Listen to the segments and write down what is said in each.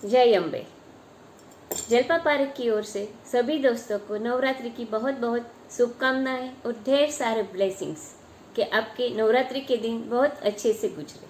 जय अम्बे। जलपा पारक की ओर से सभी दोस्तों को नवरात्रि की बहुत बहुत शुभकामनाएं और ढेर सारे ब्लेसिंग्स कि आपके नवरात्रि के दिन बहुत अच्छे से गुजरे।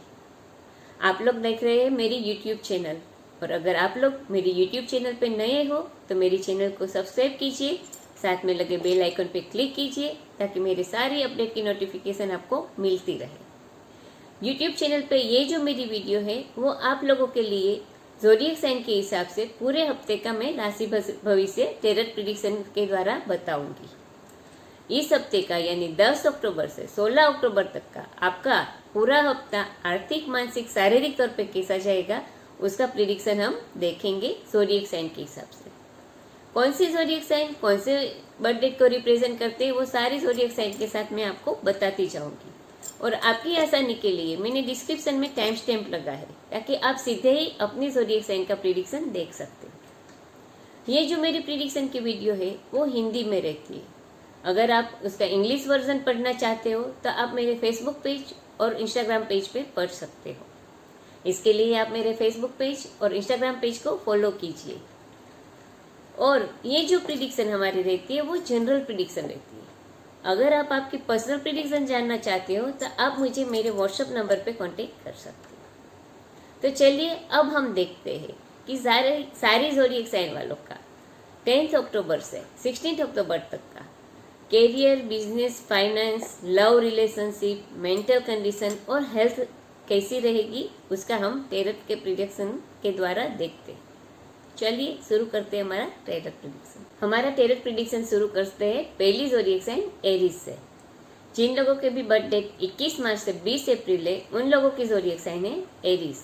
आप लोग देख रहे हैं मेरी YouTube चैनल, और अगर आप लोग मेरी YouTube चैनल पे नए हो तो मेरी चैनल को सब्सक्राइब कीजिए, साथ में लगे बेल आइकन पे क्लिक कीजिए ताकि मेरी सारी अपडेट की नोटिफिकेशन आपको मिलती रहे। YouTube चैनल पे ये जो मेरी वीडियो है वो आप लोगों के लिए ज़ोडिएक साइन के हिसाब से पूरे हफ्ते का मैं राशि भविष्य टेरर प्रिडिक्शन के द्वारा बताऊंगी। इस हफ्ते का यानी 10 अक्टूबर से 16 अक्टूबर तक का आपका पूरा हफ्ता आर्थिक, मानसिक, शारीरिक तौर पे कैसा जाएगा उसका प्रिडिक्शन हम देखेंगे ज़ोडिएक साइन के हिसाब से। कौन सी ज़ोडिएक साइन कौन से बर्थ डेट को रिप्रेजेंट करते हैं वो सारी ज़ोडिएक साइन के साथ मैं आपको बताती जाऊंगी। और आपकी आसानी के लिए मैंने डिस्क्रिप्शन में टाइम स्टैम्प लगा है ताकि आप सीधे ही अपनी ज़ोडिएक साइन का प्रिडिक्शन देख सकते हैं। ये जो मेरी प्रिडिक्शन की वीडियो है वो हिंदी में रहती है। अगर आप उसका इंग्लिश वर्जन पढ़ना चाहते हो तो आप मेरे फेसबुक पेज और इंस्टाग्राम पेज पे पढ़ सकते हो। इसके लिए आप मेरे फेसबुक पेज और इंस्टाग्राम पेज को फॉलो कीजिए। और ये जो प्रिडिक्शन हमारी रहती है वो जनरल प्रिडिक्शन रहती है। अगर आप आपकी पर्सनल प्रिडिक्शन जानना चाहते हो तो आप मुझे मेरे व्हाट्सएप नंबर पे कांटेक्ट कर सकते हो। तो चलिए अब हम देखते हैं कि सारी ज़ोडिएक साइन वालों का 10 अक्टूबर से 16 अक्टूबर तक का career, business, finance, love, relationship, mental condition और हेल्थ कैसी रहेगी उसका हम टेरर के प्रिडिक्शन के द्वारा देखते हैं। चलिए शुरू करते हैं हमारा टेरर प्रिडिक्शन। हमारा टेरर प्रिडिक्शन शुरू करते हैं पहली ज़ोडिएक साइन एरीज से। जिन लोगों के भी बर्थ डेट 21 मार्च से 20 अप्रैल है उन लोगों की ज़ोडिएक साइन है एरीज।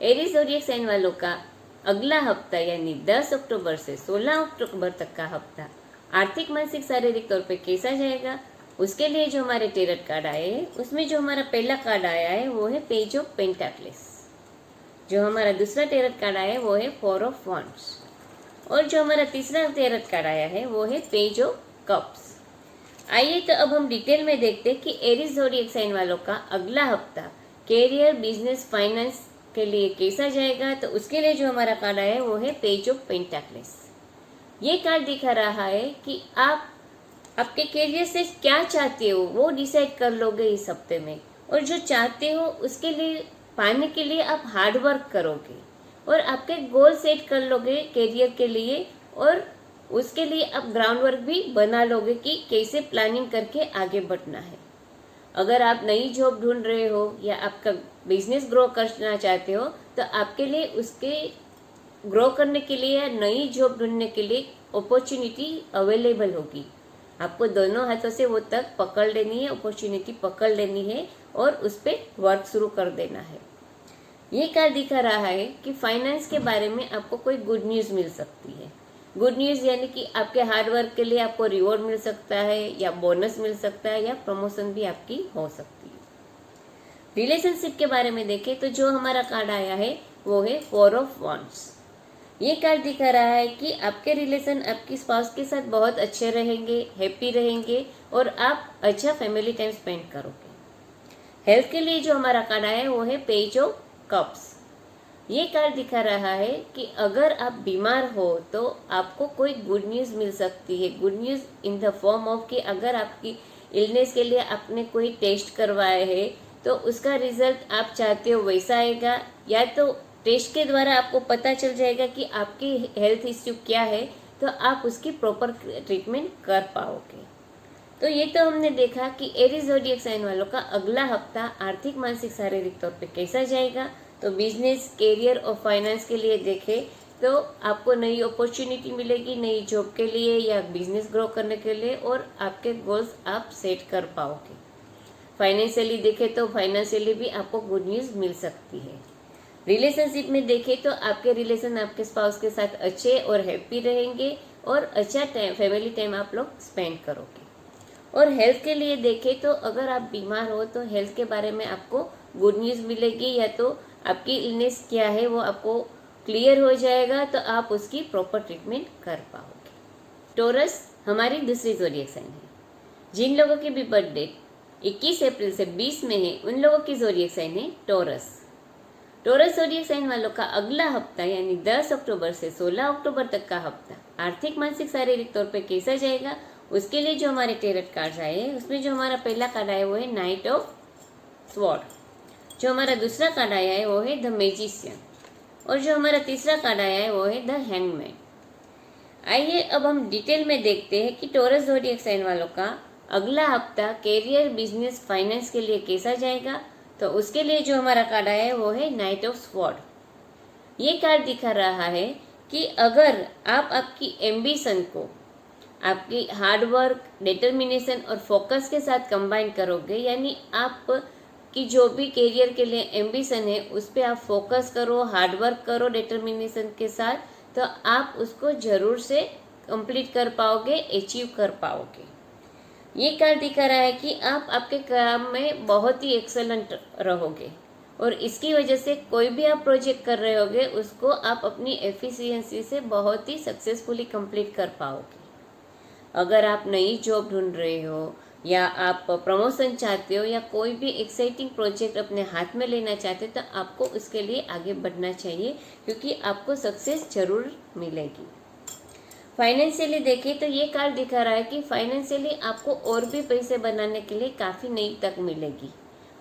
एरीज ज़ोडिएक साइन वालों का अगला हफ्ता यानी 10 अक्टूबर से 16 अक्टूबर तक का हफ्ता आर्थिक, मानसिक, शारीरिक तौर पे कैसा जाएगा उसके लिए जो हमारे टेरर कार्ड आए हैं उसमें जो हमारा पहला कार्ड आया है वो है पेज ऑफ पेंटाक्लेस। जो हमारा दूसरा टेरर कार्ड आया है वो है 4 ऑफ वांड्स, और जो हमारा तीसरा टेरर कार्ड आया है वो है पेज ऑफ कप्स। आइए तो अब हम डिटेल में देखते हैं कि एरीज ज़ोडिएक साइन वालों का अगला हफ्ता कैरियर, बिजनेस, फाइनेंस के लिए कैसा जाएगा। तो उसके लिए जो हमारा कार्ड आया है वो है पेज ऑफ पेंटाक्लेस। ये कार्ड दिखा रहा है कि आप आपके कैरियर से क्या चाहते हो वो डिसाइड कर लोगे इस हफ्ते में, और जो चाहते हो उसके लिए पाने के लिए आप हार्ड वर्क करोगे और आपके गोल सेट कर लोगे कैरियर के लिए, और उसके लिए आप ग्राउंड वर्क भी बना लोगे कि कैसे प्लानिंग करके आगे बढ़ना है। अगर आप नई जॉब ढूंढ रहे हो या आपका बिजनेस ग्रो करना चाहते हो तो आपके लिए उसके ग्रो करने के लिए या नई जॉब ढूंढने के लिए अपॉर्चुनिटी अवेलेबल होगी। आपको दोनों हाथों से वो तक पकड़ लेनी है, अपॉर्चुनिटी पकड़ लेनी है और उस पर वर्क शुरू कर देना है। ये कार्ड दिखा रहा है कि फाइनेंस के बारे में आपको कोई गुड न्यूज़ मिल सकती है। गुड न्यूज़ यानी कि आपके हार्ड वर्क के लिए आपको रिवॉर्ड मिल सकता है या बोनस मिल सकता है या प्रमोशन भी आपकी हो सकती है। रिलेशनशिप के बारे में देखें तो जो हमारा कार्ड आया है वो है 4 ऑफ वांड्स। ये कार्ड दिखा रहा है कि आपके रिलेशन आपकी स्पाउस के साथ बहुत अच्छे रहेंगे, हैप्पी रहेंगे और आप अच्छा फैमिली टाइम स्पेंड करोगे। हेल्थ के लिए जो हमारा कार्ड आया है वो है पेज ऑफ कप्स। ये कार्ड दिखा रहा है कि अगर आप बीमार हो तो आपको कोई गुड न्यूज़ मिल सकती है। Good news in the form of कि अगर आपकी इलनेस के लिए आपने कोई टेस्ट करवाए है तो उसका रिजल्ट आप चाहते हो वैसा आएगा, या तो टेस्ट के द्वारा आपको पता चल जाएगा कि आपकी हेल्थ इश्यू क्या है तो आप उसकी प्रॉपर ट्रीटमेंट कर पाओगे। तो ये तो हमने देखा कि एरीज ज़ोडिएक साइन वालों का अगला हफ्ता आर्थिक, मानसिक, शारीरिक तौर पे कैसा जाएगा। तो बिजनेस, कैरियर और फाइनेंस के लिए देखें तो आपको नई अपॉर्चुनिटी मिलेगी नई जॉब के लिए या बिजनेस ग्रो करने के लिए, और आपके गोल्स आप सेट कर पाओगे। फाइनेंशियली देखें तो फाइनेंशियली भी आपको गुड न्यूज़ मिल सकती है। रिलेशनशिप में देखें तो आपके रिलेशन आपके स्पाउस के साथ अच्छे और हैप्पी रहेंगे और अच्छा फैमिली टाइम आप लोग स्पेंड करोगे। और हेल्थ के लिए देखें तो अगर आप बीमार हो तो हेल्थ के बारे में आपको गुड न्यूज़ मिलेगी, या तो आपकी इलनेस क्या है वो आपको क्लियर हो जाएगा तो आप उसकी प्रॉपर ट्रीटमेंट कर पाओगे। टॉरस हमारी दूसरी ज़ोडिएक साइन है। जिन लोगों की भी बर्थ डेट 21 अप्रैल से 20 में है उन लोगों की ज़ोडिएक साइन है टॉरस। टॉरस ज़ोडिएक साइन वालों का अगला हफ्ता यानी 10 अक्टूबर से 16 अक्टूबर तक का हफ्ता आर्थिक, मानसिक, शारीरिक तौर पे कैसा जाएगा, उसके लिए जो हमारे टेरट कार्ड आए हैं उसमें जो हमारा पहला कार्ड आया वो है नाइट ऑफ स्वॉर्ड, जो हमारा दूसरा कार्ड आया है वो है द मैजिशियन, और जो हमारा तीसरा कार्ड आया है वो है द हैंगमैन। आइए अब हम डिटेल में देखते हैं कि टॉरस ज़ोडिएक साइन वालों का अगला हफ्ता कैरियर, बिजनेस, फाइनेंस के लिए कैसा जाएगा। तो उसके लिए जो हमारा कार्ड आया है वो है नाइट ऑफ स्वॉर्ड। ये कार्ड दिखा रहा है कि अगर आप आपकी एम्बिशन को आपकी हार्डवर्क, डिटर्मिनेशन और फोकस के साथ कंबाइन करोगे, यानी आप कि जो भी करियर के लिए एम्बिशन है उस पर आप फोकस करो, हार्डवर्क करो डिटर्मिनेशन के साथ, तो आप उसको जरूर से कंप्लीट कर पाओगे, अचीव कर पाओगे। ये कार्ड दिखा रहा है कि आप आपके काम में बहुत ही एक्सेलेंट रहोगे और इसकी वजह से कोई भी आप प्रोजेक्ट कर रहे होगे उसको आप अपनी एफिशिएंसी से बहुत ही सक्सेसफुली कंप्लीट कर पाओगे। अगर आप नई जॉब ढूंढ रहे हो या आप प्रमोशन चाहते हो या कोई भी एक्साइटिंग प्रोजेक्ट अपने हाथ में लेना चाहते हो तो आपको उसके लिए आगे बढ़ना चाहिए, क्योंकि आपको सक्सेस जरूर मिलेगी। फाइनेंशियली देखिए तो ये कार्ड दिखा रहा है कि फाइनेंशियली आपको और भी पैसे बनाने के लिए काफ़ी नई तक मिलेगी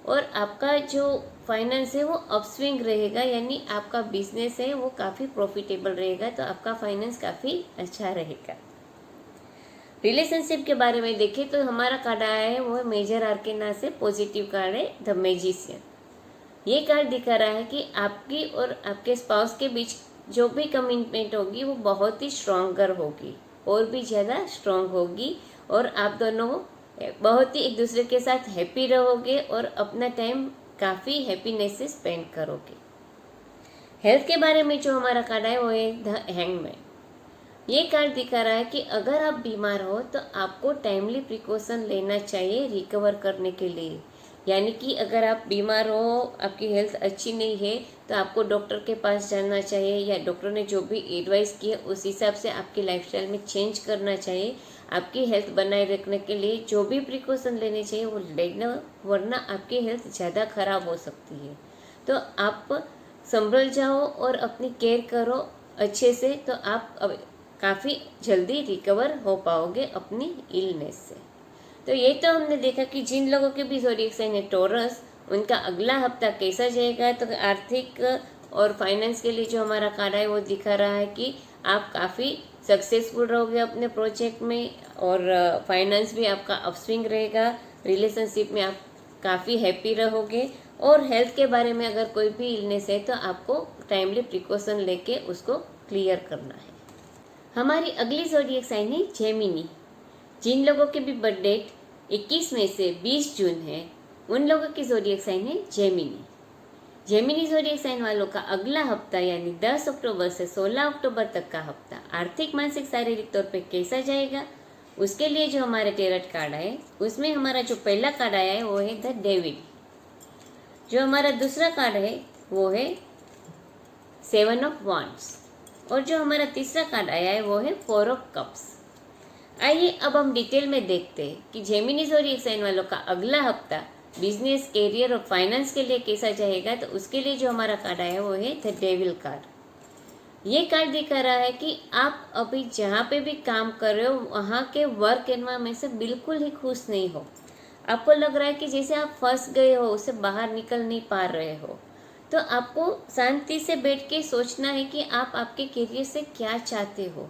और आपका जो फाइनेंस है वो अपस्विंग रहेगा, यानी आपका बिजनेस है वो काफ़ी प्रॉफिटेबल रहेगा, तो आपका फाइनेंस काफ़ी अच्छा रहेगा। रिलेशनशिप के बारे में देखें तो हमारा कार्ड आया है वो मेजर आर्केना से पॉजिटिव कार्ड है द मैजिशियन। ये कार्ड दिखा रहा है कि आपकी और आपके स्पाउस के बीच जो भी कमिटमेंट होगी वो बहुत ही स्ट्रॉन्गर होगी और भी ज़्यादा स्ट्रॉन्ग होगी और आप दोनों बहुत ही एक दूसरे के साथ हैप्पी रहोगे और अपना टाइम काफ़ी हैप्पीनेस से स्पेंड करोगे। हेल्थ के बारे में जो हमारा कार्ड है वो है द हैंगमैन। ये कार्ड दिखा रहा है कि अगर आप बीमार हो तो आपको टाइमली प्रिकॉशन लेना चाहिए रिकवर करने के लिए, यानी कि अगर आप बीमार हो, आपकी हेल्थ अच्छी नहीं है तो आपको डॉक्टर के पास जाना चाहिए या डॉक्टर ने जो भी एडवाइस की है उस हिसाब से आपकी लाइफस्टाइल में चेंज करना चाहिए। आपकी हेल्थ बनाए रखने के लिए जो भी प्रिकॉशन लेने चाहिए वो लेना, वरना आपकी हेल्थ ज़्यादा खराब हो सकती है। तो आप संभल जाओ और अपनी केयर करो अच्छे से, तो आप काफ़ी जल्दी रिकवर हो पाओगे अपनी इलनेस से। तो ये तो हमने देखा कि जिन लोगों के भी ज़ोडिएक साइन है टॉरस, उनका अगला हफ्ता कैसा जाएगा। तो आर्थिक और फाइनेंस के लिए जो हमारा कार्ड है वो दिखा रहा है कि आप काफ़ी सक्सेसफुल रहोगे अपने प्रोजेक्ट में और फाइनेंस भी आपका अपस्विंग रहेगा। रिलेशनशिप में आप काफ़ी हैप्पी रहोगे और हेल्थ के बारे में अगर कोई भी इलनेस है तो आपको टाइमली प्रिकॉशन लेके उसको क्लियर करना है। हमारी अगली ज़ोडिएक साइन है जेमिनी। जिन लोगों के भी बर्थ डेट 21 मई से 20 जून है उन लोगों की ज़ोडिएक साइन है जेमिनी। जेमिनी ज़ोडिएक साइन वालों का अगला हफ्ता यानी 10 अक्टूबर से 16 अक्टूबर तक का हफ्ता आर्थिक, मानसिक, शारीरिक तौर पे कैसा जाएगा, उसके लिए जो हमारे टेरट कार्ड आए उसमें हमारा जो पहला कार्ड आया है वो है द डेविड, जो हमारा दूसरा कार्ड है वो है 7 ऑफ वांड्स और जो हमारा तीसरा कार्ड आया है वो है 4 ऑफ कप्स। आइए अब हम डिटेल में देखते हैं कि जेमिनी ज़ोडिएक साइन वालों का अगला हफ्ता बिजनेस, कैरियर और फाइनेंस के लिए कैसा जाएगा। तो उसके लिए जो हमारा कार्ड आया है वो है द डेविल कार्ड। ये कार्ड दिखा रहा है कि आप अभी जहाँ पे भी काम कर रहे हो वहाँ के वर्क एनवायरनमेंट से बिल्कुल ही खुश नहीं हो। आपको लग रहा है कि जैसे आप फंस गए हो, उससे बाहर निकल नहीं पा रहे हो। तो आपको शांति से बैठ के सोचना है कि आप आपके करियर से क्या चाहते हो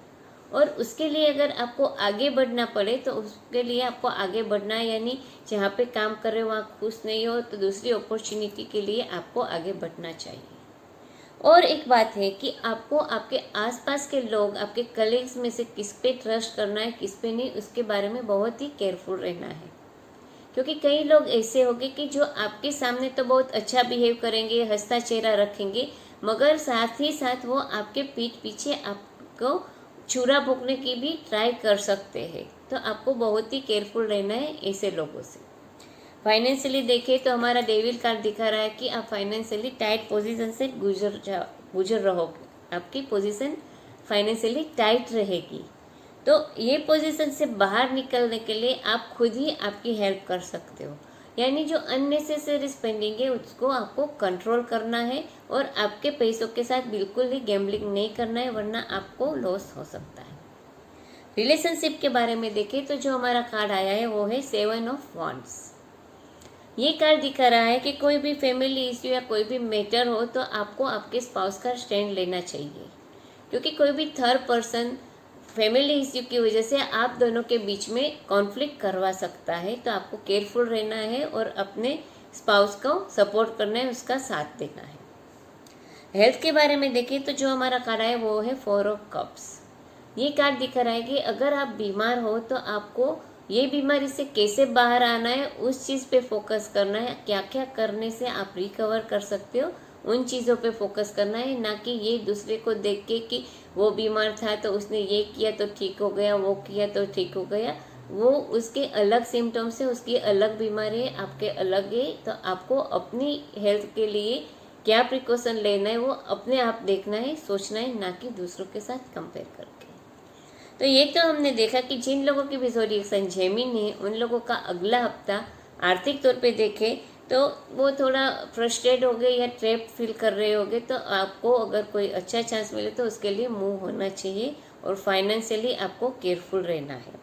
और उसके लिए अगर आपको आगे बढ़ना पड़े तो उसके लिए आपको आगे बढ़ना है, यानी जहाँ पे काम कर रहे हो वहाँ खुश नहीं हो तो दूसरी अपॉर्चुनिटी के लिए आपको आगे बढ़ना चाहिए। और एक बात है कि आपको आपके आसपास के लोग, आपके कलीग्स में से किस पे ट्रस्ट करना है किस पे नहीं, उसके बारे में बहुत ही केयरफुल रहना है, क्योंकि कई लोग ऐसे होंगे कि जो आपके सामने तो बहुत अच्छा बिहेव करेंगे, हंसता चेहरा रखेंगे, मगर साथ ही साथ वो आपके पीठ पीछे आपको छुरा भोंकने की भी ट्राई कर सकते हैं। तो आपको बहुत ही केयरफुल रहना है ऐसे लोगों से। फाइनेंशियली देखें तो हमारा डेविल कार्ड दिखा रहा है कि आप फाइनेंशियली टाइट पोजीशन से गुजर रहोगे, आपकी पोजीशन फाइनेंशियली टाइट रहेगी। तो ये पोजीशन से बाहर निकलने के लिए आप खुद ही आपकी हेल्प कर सकते हो, यानी जो अननेसेसरी स्पेंडिंग है उसको आपको कंट्रोल करना है और आपके पैसों के साथ बिल्कुल ही गैम्बलिंग नहीं करना है, वरना आपको लॉस हो सकता है। रिलेशनशिप के बारे में देखें तो जो हमारा कार्ड आया है वो है 7 ऑफ वांड्स। ये कार्ड दिखा रहा है कि कोई भी फैमिली इश्यू या कोई भी मैटर हो तो आपको आपके स्पाउस का स्टैंड लेना चाहिए, क्योंकि कोई भी थर्ड पर्सन फैमिली इश्यू की वजह से आप दोनों के बीच में कॉन्फ्लिक्ट करवा सकता है। तो आपको केयरफुल रहना है और अपने स्पाउस को सपोर्ट करना है, उसका साथ देना है। हेल्थ के बारे में देखें तो जो हमारा कार्ड है वो है 4 ऑफ कप्स। ये कार्ड दिखा रहा है कि अगर आप बीमार हो तो आपको ये बीमारी से कैसे बाहर आना है उस चीज़ पे फोकस करना है। क्या क्या करने से आप रिकवर कर सकते हो उन चीज़ों पे फोकस करना है, ना कि ये दूसरे को देख के कि वो बीमार था तो उसने ये किया तो ठीक हो गया, वो किया तो ठीक हो गया। वो उसके अलग सिम्टम्स है, उसकी अलग बीमारी है, आपके अलग है। तो आपको अपनी हेल्थ के लिए क्या प्रिकॉशन लेना है वो अपने आप देखना है, सोचना है, ना कि दूसरों के साथ कंपेयर करके। तो ये तो हमने देखा कि जिन लोगों की भी ज़ोडिएक साइन जेमिनी है उन लोगों का अगला हफ्ता आर्थिक तौर पे देखें तो वो थोड़ा फ्रस्ट्रेट हो गए या ट्रैप फील कर रहे होंगे। तो आपको अगर कोई अच्छा चांस मिले तो उसके लिए मूव होना चाहिए और फाइनेंशियली आपको केयरफुल रहना है।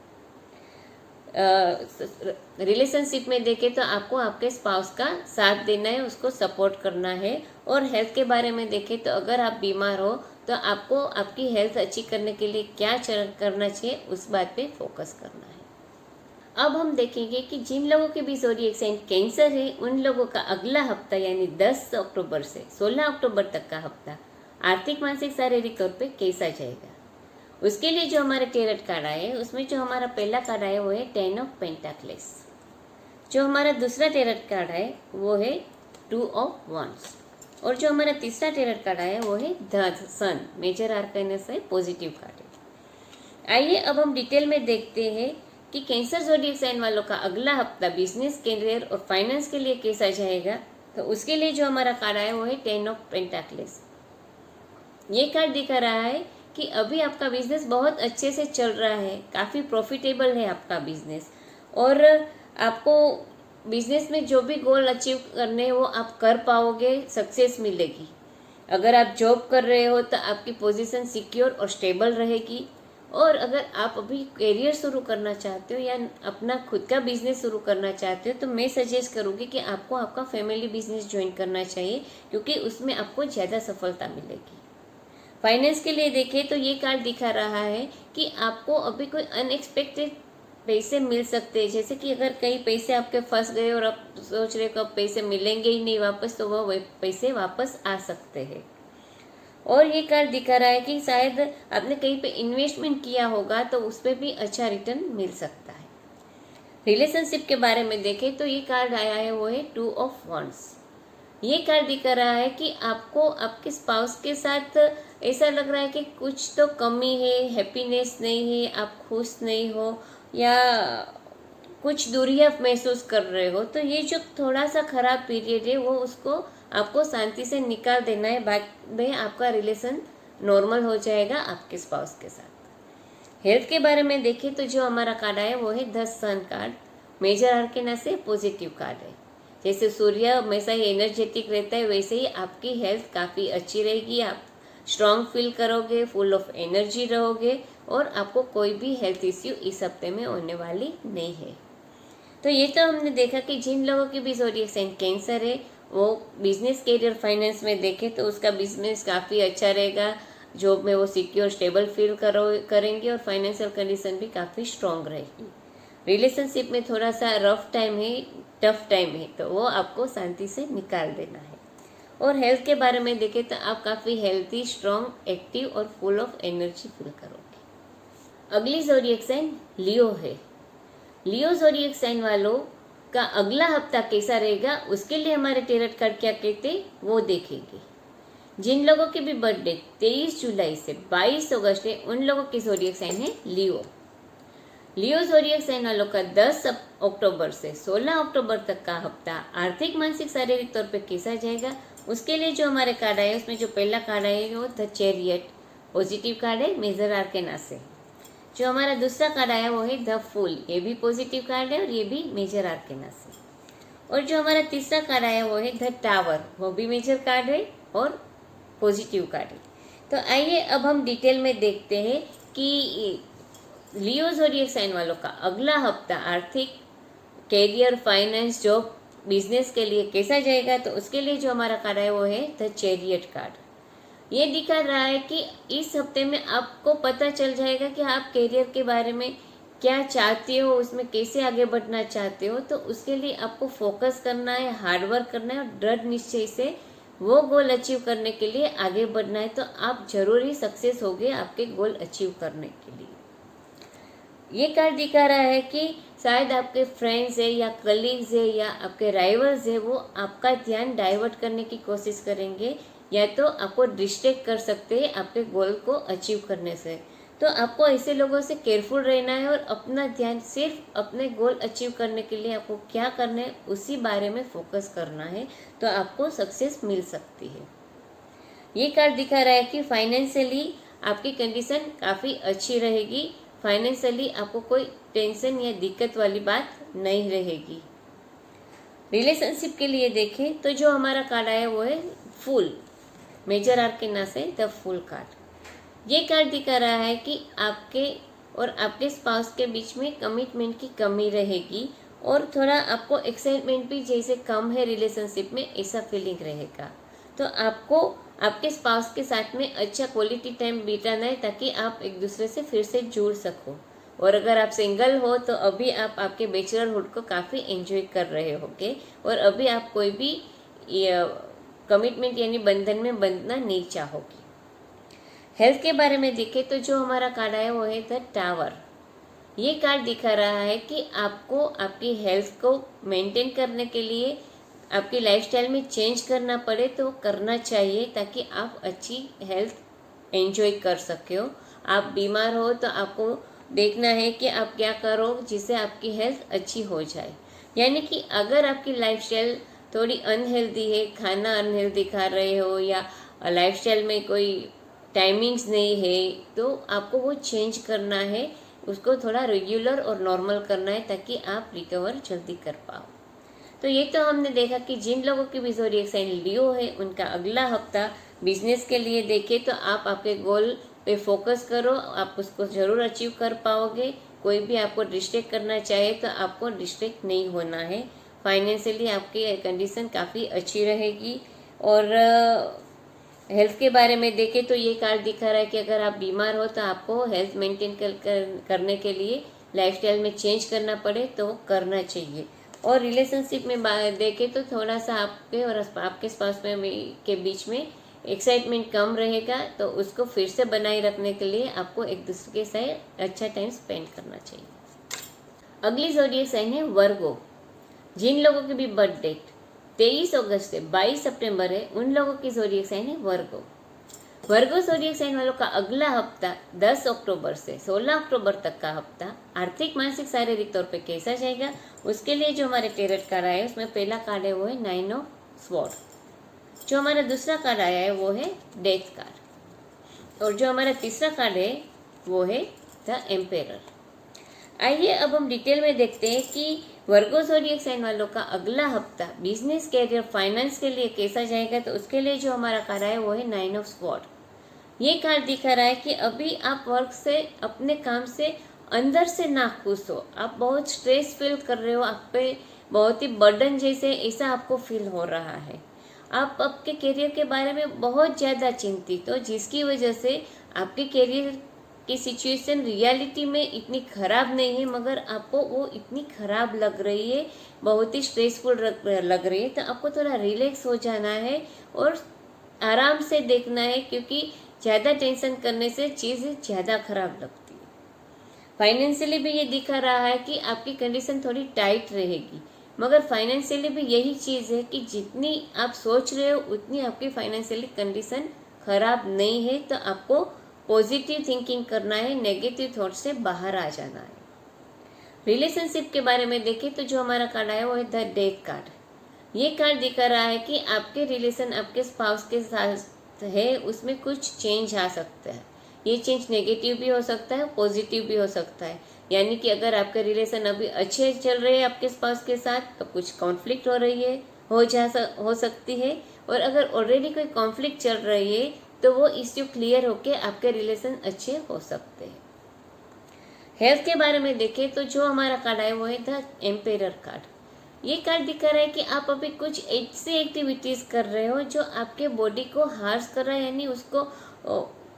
रिलेशनशिप में देखें तो आपको आपके स्पाउस का साथ देना है, उसको सपोर्ट करना है। और हेल्थ के बारे में देखें तो अगर आप बीमार हो तो आपको आपकी हेल्थ अच्छी करने के लिए क्या करना चाहिए उस बात पे फोकस करना है। अब हम देखेंगे कि जिन लोगों के भी ज़ोडिएक साइन कैंसर है उन लोगों का अगला हफ्ता यानी 10 अक्टूबर से 16 अक्टूबर तक का हफ्ता आर्थिक, मानसिक, शारीरिक तौर पे कैसा जाएगा। उसके लिए जो हमारे टेरट कार्ड आए उसमें जो हमारा पहला कार्ड आया वो है 10 ऑफ पेंटाक्लेस। जो हमारा दूसरा टेरट कार्ड है वो है 2 ऑफ वांड्स। और जो हमारा तीसरा टेरट कार्ड आया वो है द सन, मेजर आर्काना से पॉजिटिव कार्ड है। आइए अब हम डिटेल में देखते हैं कि कैंसर ज़ोडिएक साइन वालों का अगला हफ्ता बिजनेस, करियर और फाइनेंस के लिए कैसा जाएगा। तो उसके लिए जो हमारा कार्ड आया वो है 10 ऑफ पेंटाक्लेस। ये कार्ड दिखा रहा है कि अभी आपका बिजनेस बहुत अच्छे से चल रहा है, काफ़ी प्रॉफिटेबल है आपका बिजनेस, और आपको बिजनेस में जो भी गोल अचीव करने हैं वो आप कर पाओगे, सक्सेस मिलेगी। अगर आप जॉब कर रहे हो तो आपकी पोजीशन सिक्योर और स्टेबल रहेगी। और अगर आप अभी करियर शुरू करना चाहते हो या अपना खुद का बिजनेस शुरू करना चाहते हो तो मैं सजेस्ट करूँगी कि आपको आपका फैमिली बिजनेस ज्वाइन करना चाहिए, क्योंकि उसमें आपको ज़्यादा सफलता मिलेगी। फाइनेंस के लिए देखें तो ये कार्ड दिखा रहा है कि आपको अभी कोई अनएक्सपेक्टेड पैसे मिल सकते हैं। जैसे कि अगर कई पैसे आपके फंस गए और आप सोच रहे हो कब पैसे मिलेंगे ही नहीं वापस, तो वह पैसे वापस आ सकते हैं। और ये कार्ड दिखा रहा है कि शायद आपने कहीं पे इन्वेस्टमेंट किया होगा तो उस पर भी अच्छा रिटर्न मिल सकता है। रिलेशनशिप के बारे में देखें तो ये कार्ड आया है वो है 2 ऑफ वांड्स। ये कार्ड दिखा रहा है कि आपको आपके स्पाउस के साथ ऐसा लग रहा है कि कुछ तो कमी है, हैप्पीनेस नहीं है, आप खुश नहीं हो या कुछ दूरियां महसूस कर रहे हो। तो ये जो थोड़ा सा खराब पीरियड है वो उसको आपको शांति से निकाल देना है, बाद में आपका रिलेशन नॉर्मल हो जाएगा आपके स्पाउस के साथ। हेल्थ के बारे में देखें तो जो हमारा कार्ड है वो है 10 सन कार्ड, मेजर आर्काना से पॉजिटिव कार्ड है। जैसे सूर्य हमेशा ही एनर्जेटिक रहता है वैसे ही आपकी हेल्थ काफ़ी अच्छी रहेगी, आप स्ट्रांग फील करोगे, फुल ऑफ एनर्जी रहोगे और आपको कोई भी हेल्थ इश्यू इस हफ्ते में होने वाली नहीं है। तो ये तो हमने देखा कि जिन लोगों की भी ज़ोडिएक साइन कैंसर है वो बिजनेस, करियर, फाइनेंस में देखें तो उसका बिजनेस काफ़ी अच्छा रहेगा, जॉब में वो सिक्योर स्टेबल फील करेंगे और फाइनेंशियल कंडीशन भी काफ़ी स्ट्रांग रहेगी। रिलेशनशिप में थोड़ा सा रफ टाइम है, टफ टाइम है, तो वो आपको शांति से निकाल देना है। और हेल्थ के बारे में देखें तो आप काफ़ी हेल्थी, स्ट्रांग, एक्टिव और फुल ऑफ एनर्जी फील करोगे। अगली ज़ोडिएक साइन लियो है। लियो ज़ोडिएक साइन वालों का अगला हफ्ता कैसा रहेगा उसके लिए हमारे टेरट कार्ड क्या कहते वो देखेंगे। जिन लोगों की भी बर्थडे 23 जुलाई से 22 अगस्त है उन लोगों की ज़ोडिएक साइन है लियो। लियो ज़ोडिएक साइन वालों का 10 अक्टूबर से 16 अक्टूबर तक का हफ्ता आर्थिक, मानसिक, शारीरिक तौर पे कैसा जाएगा उसके लिए जो हमारे कार्ड आए उसमें जो पहला कार्ड आया वो द चैरियट, पॉजिटिव कार्ड है, मेजर आर्काना से। जो हमारा दूसरा कार्ड आया वो है द फूल, ये भी पॉजिटिव कार्ड है और ये भी मेजर आर्काना से। और जो हमारा तीसरा कार्ड आया वो है द टावर, वो भी मेजर कार्ड है और पॉजिटिव कार्ड है। तो आइए अब हम डिटेल में देखते हैं कि लियो ज़ोडिएक साइन वालों का अगला हफ्ता आर्थिक, कैरियर, फाइनेंस, जॉब, बिजनेस के लिए कैसा जाएगा। तो उसके लिए जो हमारा कार्ड है वो है द चैरियट कार्ड। ये दिखा रहा है कि इस हफ्ते में आपको पता चल जाएगा कि आप कैरियर के बारे में क्या चाहते हो, उसमें कैसे आगे बढ़ना चाहते हो। तो उसके लिए आपको फोकस करना है, हार्डवर्क करना है और दृढ़ निश्चय से वो गोल अचीव करने के लिए आगे बढ़ना है। तो आप जरूर ही सक्सेस होगे आपके गोल अचीव करने के लिए। ये कार्ड दिखा रहा है कि शायद आपके फ्रेंड्स है या कलीग्स है या आपके राइवल्स है, वो आपका ध्यान डाइवर्ट करने की कोशिश करेंगे या तो आपको डिस्ट्रैक्ट कर सकते हैं आपके गोल को अचीव करने से। तो आपको ऐसे लोगों से केयरफुल रहना है और अपना ध्यान सिर्फ अपने गोल अचीव करने के लिए आपको क्या करना है उसी बारे में फोकस करना है, तो आपको सक्सेस मिल सकती है। ये कार्ड दिखा रहा है कि फाइनेंशियली आपकी कंडीशन काफ़ी अच्छी रहेगी, फाइनेंशियली आपको कोई टेंशन या दिक्कत वाली बात नहीं रहेगी। रिलेशनशिप के लिए देखें तो जो हमारा कार्ड आया वो है फूल, मेजर आर्केना से द फूल कार्ड। ये कार्ड दिखा रहा है कि आपके और आपके स्पाउस के बीच में कमिटमेंट की कमी रहेगी और थोड़ा आपको एक्साइटमेंट भी जैसे कम है रिलेशनशिप में, ऐसा फीलिंग रहेगा। तो आपको आपके स्पाउस के साथ में अच्छा क्वालिटी टाइम बिताना है ताकि आप एक दूसरे से फिर से जुड़ सको। और अगर आप सिंगल हो तो अभी आप आपके बैचलरहुड को काफ़ी एंजॉय कर रहे होगे और अभी आप कोई भी कमिटमेंट यानी बंधन में बंधना नहीं चाहोगे। हेल्थ के बारे में देखें तो जो हमारा कार्ड आया वो है द टावर। ये कार्ड दिखा रहा है कि आपको आपकी हेल्थ को मेंटेन करने के लिए आपकी लाइफस्टाइल में चेंज करना पड़े तो करना चाहिए ताकि आप अच्छी हेल्थ एंजॉय कर सके हो। आप बीमार हो तो आपको देखना है कि आप क्या करो जिससे आपकी हेल्थ अच्छी हो जाए। यानी कि अगर आपकी लाइफस्टाइल थोड़ी अनहेल्दी है, खाना अनहेल्दी खा रहे हो या लाइफस्टाइल में कोई टाइमिंग्स नहीं है, तो आपको वो चेंज करना है, उसको थोड़ा रेगुलर और नॉर्मल करना है ताकि आप रिकवर जल्दी कर पाओ। तो ये तो हमने देखा कि जिन लोगों की भी ज़ोडिएक साइन लियो है उनका अगला हफ्ता बिजनेस के लिए देखें तो आप आपके गोल पे फोकस करो, आप उसको ज़रूर अचीव कर पाओगे। कोई भी आपको डिस्ट्रैक्ट करना चाहे तो आपको डिस्ट्रैक्ट नहीं होना है। फाइनेंशियली आपकी कंडीशन काफ़ी अच्छी रहेगी। और हेल्थ के बारे में देखें तो ये कार्ड दिखा रहा है कि अगर आप बीमार हो तो आपको हेल्थ मेंटेन करने के लिए लाइफस्टाइल में चेंज करना पड़े तो करना चाहिए। और रिलेशनशिप में देखें तो थोड़ा सा आपके और आपके स्पाउस में के बीच में एक्साइटमेंट कम रहेगा, तो उसको फिर से बनाए रखने के लिए आपको एक दूसरे के साथ अच्छा टाइम स्पेंड करना चाहिए। अगली ज़ोडिएक साइन है वर्गो। जिन लोगों की भी बर्थ डेट 23 अगस्त से 22 सितंबर है उन लोगों की ज़ोडिएक साइन है वर्गो। वर्गो ज़ोडिएक साइन वालों का अगला हफ्ता 10 अक्टूबर से 16 अक्टूबर तक का हफ्ता आर्थिक, मानसिक, शारीरिक तौर पे कैसा जाएगा, उसके लिए जो हमारे टेरट कार्ड आया है उसमें पहला कार्ड है वो है 9 ऑफ स्वॉर्ड। जो हमारा दूसरा कार्ड आया है वो है डेथ कार्ड और जो हमारा तीसरा कार्ड है वो है द एम्पेरर। आइए अब हम डिटेल में देखते हैं कि वर्गो ज़ोडिएक साइन वालों का अगला हफ्ता बिजनेस, कैरियर, फाइनेंस के लिए कैसा जाएगा। तो उसके लिए जो हमारा कार्ड है वो है 9 ऑफ स्वॉर्ड। ये कार्ड दिखा रहा है कि अभी आप वर्क से, अपने काम से अंदर से ना खुश हो, आप बहुत स्ट्रेस फील कर रहे हो, आप पे बहुत ही बर्डन जैसे ऐसा आपको फील हो रहा है। आप आपके करियर के बारे में बहुत ज़्यादा चिंतित हो, जिसकी वजह से आपके करियर की सिचुएशन रियलिटी में इतनी ख़राब नहीं है मगर आपको वो इतनी ख़राब लग रही है, बहुत ही स्ट्रेसफुल लग रही है। तो आपको थोड़ा रिलैक्स हो जाना है और आराम से देखना है, क्योंकि ज़्यादा टेंशन करने से चीज़ ज़्यादा ख़राब लगती है। फाइनेंशियली भी ये दिखा रहा है कि आपकी कंडीशन थोड़ी टाइट रहेगी, मगर फाइनेंशियली भी यही चीज़ है कि जितनी आप सोच रहे हो उतनी आपकी फाइनेंशियली कंडीशन ख़राब नहीं है। तो आपको पॉजिटिव थिंकिंग करना है, नेगेटिव थॉट से बाहर आ जाना है। रिलेशनशिप के बारे में देखें तो जो हमारा कार्ड आया वो है द डेथ कार्ड। ये कार्ड दिखा रहा है कि आपके रिलेशन आपके स्पाउस के साथ है, उसमें कुछ चेंज आ सकता है। ये चेंज नेगेटिव भी हो सकता है, पॉजिटिव भी हो सकता है। यानी कि अगर आपके रिलेशन अभी अच्छे चल रहे हैं आपके स्पाउस के साथ तो कुछ कॉन्फ्लिक्ट हो रही है, हो सकती है। और अगर ऑलरेडी कोई कॉन्फ्लिक्ट चल रही है तो वो इश्यू क्लियर होके आपके रिलेशन अच्छे हो सकते हैं। हेल्थ के बारे में देखें तो जो हमारा कार्ड है वो है द एम्पेरर कार्ड। ये कार्ड दिखा रहा है कि आप अभी कुछ ऐसी एक्टिविटीज कर रहे हो जो आपके बॉडी को हार्श कर रहा है, यानी उसको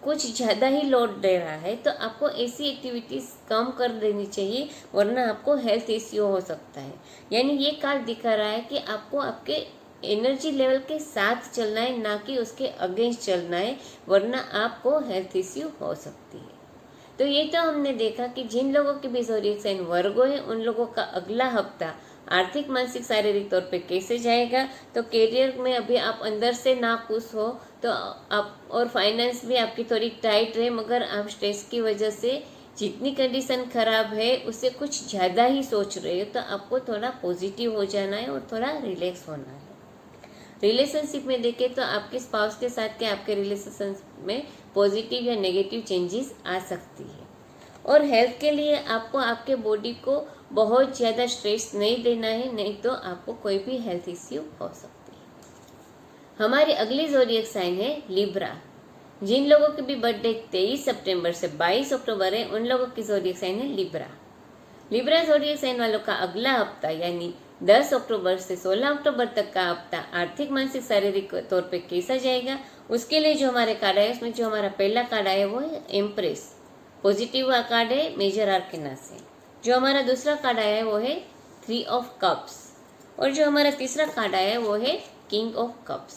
कुछ ज़्यादा ही लोड दे रहा है। तो आपको ऐसी एक्टिविटीज कम कर देनी चाहिए, वरना आपको हेल्थ इश्यू हो सकता है। यानी ये कार्ड दिखा रहा है कि आपको आपके एनर्जी लेवल के साथ चलना है, ना कि उसके अगेंस्ट चलना है, वरना आपको हेल्थ इश्यू हो सकती है। तो ये तो हमने देखा कि जिन लोगों के भी ज़ोडिएक साइन वर्गो है उन लोगों का अगला हफ्ता आर्थिक, मानसिक, शारीरिक तौर पे कैसे जाएगा। तो करियर में अभी आप अंदर से ना खुश हो तो आप, और फाइनेंस भी आपकी थोड़ी टाइट रहे, मगर आप स्ट्रेस की वजह से जितनी कंडीशन खराब है उससे कुछ ज़्यादा ही सोच रहे हो। तो आपको थोड़ा पॉजिटिव हो जाना है और थोड़ा रिलैक्स होना है। रिलेशनशिप में देखें तो आपके स्पाउस के साथ के आपके रिलेशन में पॉजिटिव या नेगेटिव चेंजेस आ सकती है। और हेल्थ के लिए आपको आपके बॉडी को बहुत ज़्यादा स्ट्रेस नहीं देना है, नहीं तो आपको कोई भी हेल्थ इश्यू हो सकती है। हमारी अगली ज़ोडिएक साइन है लिब्रा। जिन लोगों की भी बर्थडे 23 सितंबर से 22 अक्टूबर है उन लोगों की ज़ोडिएक साइन है लिब्रा। लिब्रा ज़ोडिएक साइन वालों का अगला हफ्ता यानी 10 अक्टूबर से 16 अक्टूबर तक का हफ्ता आर्थिक, मानसिक, शारीरिक तौर पे कैसा जाएगा, उसके लिए जो हमारे कार्ड है उसमें जो हमारा पहला कार्ड है वो है एम्प्रेस। पॉजिटिव कार्ड है मेजर आर्केना से। जो हमारा दूसरा कार्ड आया है वो है 3 ऑफ कप्स। और जो हमारा तीसरा कार्ड आया है वो है किंग ऑफ कप्स।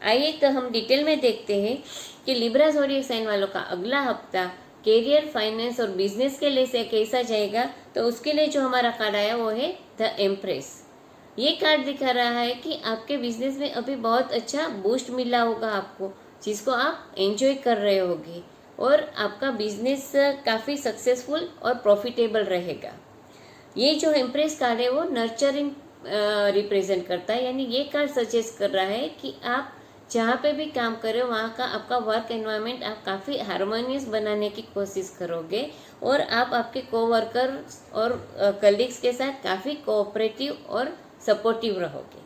आइए तो हम डिटेल में देखते हैं कि लिब्रा ज़ोडिएक साइन वालों का अगला हफ्ता कैरियर, फाइनेंस और बिजनेस के लिए से कैसा जाएगा। तो उसके लिए जो हमारा कार्ड आया वो है द एम्प्रेस। ये कार्ड दिखा रहा है कि आपके बिजनेस में अभी बहुत अच्छा बूस्ट मिला होगा आपको, जिसको आप एंजॉय कर रहे होगे, और आपका बिजनेस काफ़ी सक्सेसफुल और प्रॉफिटेबल रहेगा। ये जो एम्प्रेस कार्ड है वो नर्चरिंग रिप्रेजेंट करता है, यानी ये कार्ड सजेस्ट कर रहा है कि आप जहाँ पे भी काम करें वहाँ का आपका वर्क एनवायरनमेंट आप काफ़ी हार्मोनियस बनाने की कोशिश करोगे, और आप आपके कोवर्कर्स और कलीग्स के साथ काफ़ी कोऑपरेटिव और सपोर्टिव रहोगे।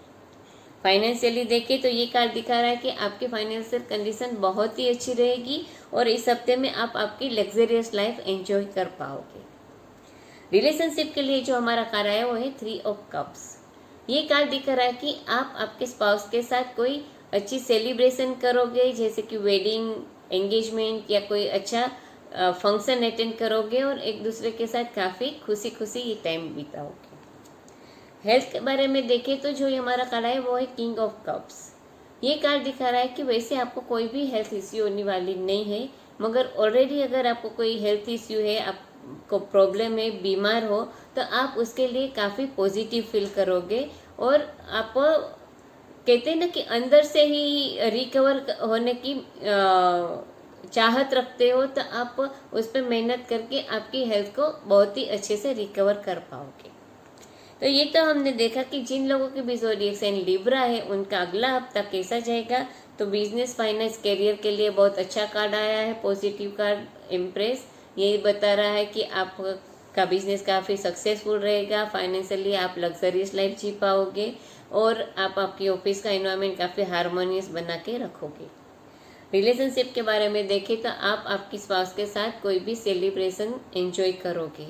फाइनेंशियली देखें तो ये कार्ड दिखा रहा है कि आपकी फाइनेंशियल कंडीशन बहुत ही अच्छी रहेगी, और इस हफ्ते में आप आपकी लग्जरियस लाइफ एंजॉय कर पाओगे। रिलेशनशिप के लिए जो हमारा कार्ड है वो है 3 ऑफ कप्स। ये कार्ड दिखा रहा है कि आप आपके स्पाउस के साथ कोई अच्छी सेलिब्रेशन करोगे, जैसे कि वेडिंग, एंगेजमेंट या कोई अच्छा फंक्शन अटेंड करोगे, और एक दूसरे के साथ काफ़ी खुशी खुशी ये टाइम बिताओगे। हेल्थ के बारे में देखें तो जो हमारा कार्ड है वो है किंग ऑफ कप्स। ये कार्ड दिखा रहा है कि वैसे आपको कोई भी हेल्थ इश्यू होने वाली नहीं है, मगर ऑलरेडी अगर आपको कोई हेल्थ इश्यू है, आपको प्रॉब्लम है, बीमार हो, तो आप उसके लिए काफ़ी पॉजिटिव फील करोगे, और आप कहते हैं ना कि अंदर से ही रिकवर होने की चाहत रखते हो, तो आप उस पर मेहनत करके आपकी हेल्थ को बहुत ही अच्छे से रिकवर कर पाओगे। तो ये तो हमने देखा कि जिन लोगों के भी ज़ोडिएक साइन लिब्रा है उनका अगला हफ्ता कैसा जाएगा। तो बिजनेस, फाइनेंस, करियर के लिए बहुत अच्छा कार्ड आया है, पॉजिटिव कार्ड इम्प्रेस। ये बता रहा है कि आपका बिजनेस काफ़ी सक्सेसफुल रहेगा, फाइनेंशियली आप लग्जरियस लाइफ जी पाओगे, और आप आपकी ऑफिस का एनवायरनमेंट काफ़ी हारमोनियस बना के रखोगे। रिलेशनशिप के बारे में देखें तो आप आपकी स्पाउस के साथ कोई भी सेलिब्रेशन एंजॉय करोगे।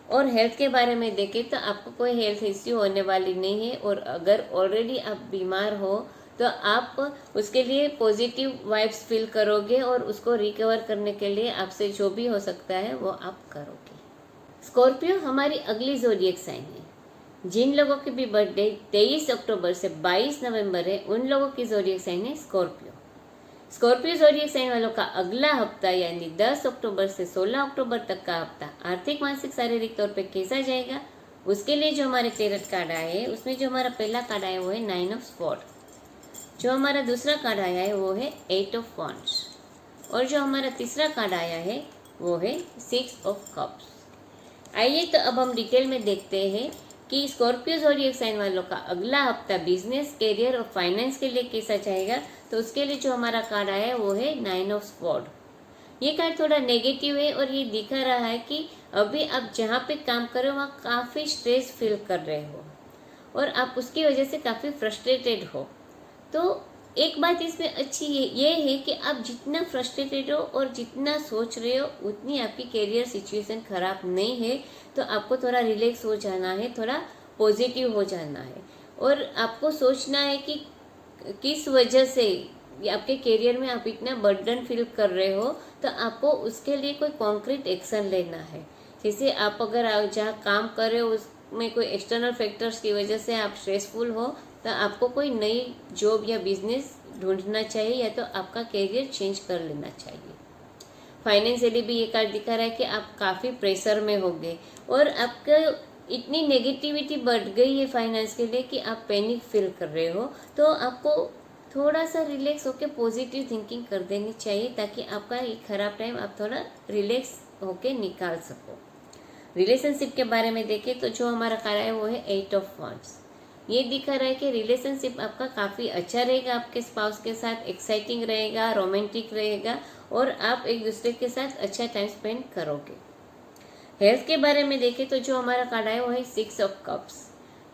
और हेल्थ के बारे में देखें तो आपको कोई हेल्थ इश्यू होने वाली नहीं है, और अगर ऑलरेडी आप बीमार हो तो आप उसके लिए पॉजिटिव वाइब्स फील करोगे, और उसको रिकवर करने के लिए आपसे जो भी हो सकता है वो आप करोगे। स्कॉर्पियो हमारी अगली ज़ोडिएक साइन है। जिन लोगों की भी बर्थडे 23 अक्टूबर से 22 नवंबर है उन लोगों की ज़ोडिएक साइन है स्कॉर्पियो। स्कॉर्पियो ज़ोडिएक साइन वालों का अगला हफ्ता यानी 10 अक्टूबर से 16 अक्टूबर तक का हफ्ता आर्थिक, मानसिक, शारीरिक तौर पे कैसा जाएगा, उसके लिए जो हमारे टेरट कार्ड आए हैं उसमें जो हमारा पहला कार्ड आया वो है 9 ऑफ स्वॉर्ड। जो हमारा दूसरा कार्ड आया है वो है 8 ऑफ वॉन्ड्स, और जो हमारा तीसरा कार्ड आया है वो है 6 ऑफ कप्स। आइए तो अब हम डिटेल में देखते हैं कि स्कॉर्पियो ज़ोडिएक साइन वालों का अगला हफ्ता बिजनेस, करियर और फाइनेंस के लिए कैसा जाएगा। तो उसके लिए जो हमारा कार्ड आया है वो है 9 ऑफ स्वॉर्ड। ये कार्ड थोड़ा नेगेटिव है और ये दिखा रहा है कि अभी आप जहाँ पे काम कर रहे हो वहाँ काफ़ी स्ट्रेस फील कर रहे हो और आप उसकी वजह से काफ़ी फ्रस्ट्रेटेड हो। तो एक बात इसमें अच्छी ये है कि आप जितना फ्रस्ट्रेटेड हो और जितना सोच रहे हो उतनी आपकी करियर सिचुएशन खराब नहीं है। तो आपको थोड़ा रिलैक्स हो जाना है, थोड़ा पॉजिटिव हो जाना है और आपको सोचना है कि किस वजह से आपके करियर में आप इतना बर्डन फील कर रहे हो। तो आपको उसके लिए कोई कॉन्क्रीट एक्शन लेना है। जैसे आप अगर जहाँ काम कर रहे हो उसमें कोई एक्सटर्नल फैक्टर्स की वजह से आप स्ट्रेसफुल हो तो आपको कोई नई जॉब या बिजनेस ढूंढना चाहिए या तो आपका करियर चेंज कर लेना चाहिए। फाइनेंशियली भी ये कार्ड दिखा रहा है कि आप काफ़ी प्रेशर में होंगे और आपका इतनी नेगेटिविटी बढ़ गई है फाइनेंस के लिए कि आप पैनिक फील कर रहे हो। तो आपको थोड़ा सा रिलैक्स होकर पॉजिटिव थिंकिंग कर देनी चाहिए ताकि आपका ये खराब टाइम आप थोड़ा रिलैक्स होके निकाल सको। रिलेशनशिप के बारे में देखें तो जो हमारा कार्ड है वो है 8 ऑफ वांड्स। ये दिखा रहा है कि रिलेशनशिप आपका काफ़ी अच्छा रहेगा, आपके स्पाउस के साथ एक्साइटिंग रहेगा, रोमांटिक रहेगा और आप एक दूसरे के साथ अच्छा टाइम स्पेंड करोगे। हेल्थ के बारे में देखें तो जो हमारा कार्ड है वो है 6 ऑफ कप्स।